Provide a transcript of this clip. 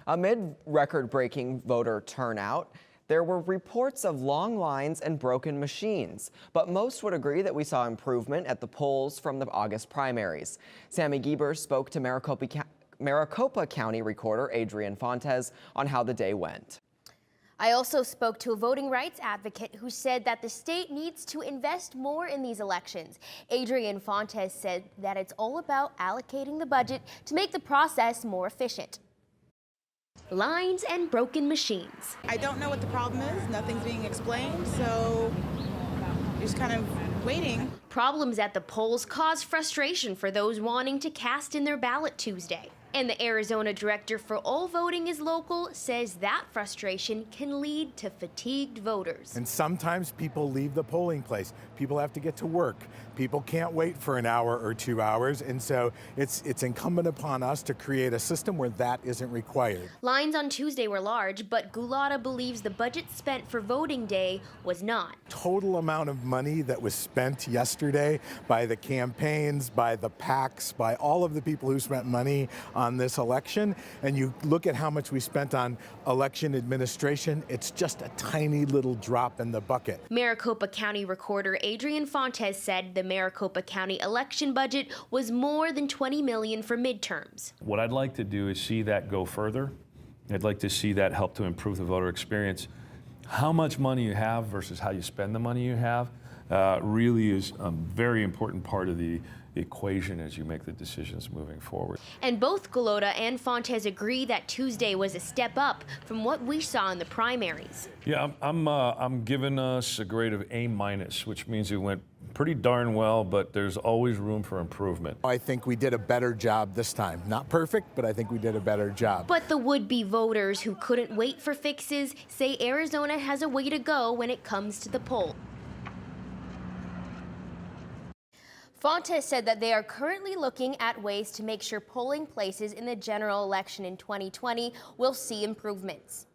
Amid record-breaking voter turnout, there were reports of long lines and broken machines, but most would agree that we saw improvement at the polls from the August primaries. Samie Gebers spoke to Maricopa County Recorder Adrian Fontes on how the day went. I also spoke to a voting rights advocate who said that the state needs to invest more in these elections. Adrian Fontes said that it's all about allocating the budget to make the process more efficient. Lines and broken machines. I don't know what the problem is. Nothing's being explained, so just kind of waiting. Problems at the polls cause frustration for those wanting to cast in their ballot Tuesday. And the Arizona director for All Voting is Local says that frustration can lead to fatigued voters. And sometimes people leave the polling place. People have to get to work. People can't wait for an hour or 2 hours. And so it's incumbent upon us to create a system where that isn't required. Lines on Tuesday were large, but Gulata believes the budget spent for voting day was not. Total amount of money that was spent yesterday by the campaigns, by the PACs, by all of the people who spent money on this election, and you look at how much we spent on election administration, it's just a tiny little drop in the bucket. Maricopa County Recorder Adrian Fontes said the Maricopa County election budget was more than $20 million for midterms. What I'd like to do is see that go further. I'd like to see that help to improve the voter experience. How much money you have versus how you spend the money you have really is a very important part of the equation as you make the decisions moving forward. And both Gulata and Fontes agree that Tuesday was a step up from what we saw in the primaries. Yeah, I'm giving us a grade of A-, which means it went pretty darn well, but there's always room for improvement. I think we did a better job this time. Not perfect, but I think we did a better job. But the would-be voters who couldn't wait for fixes say Arizona has a way to go when it comes to the poll. Fontes said that they are currently looking at ways to make sure polling places in the general election in 2020 will see improvements.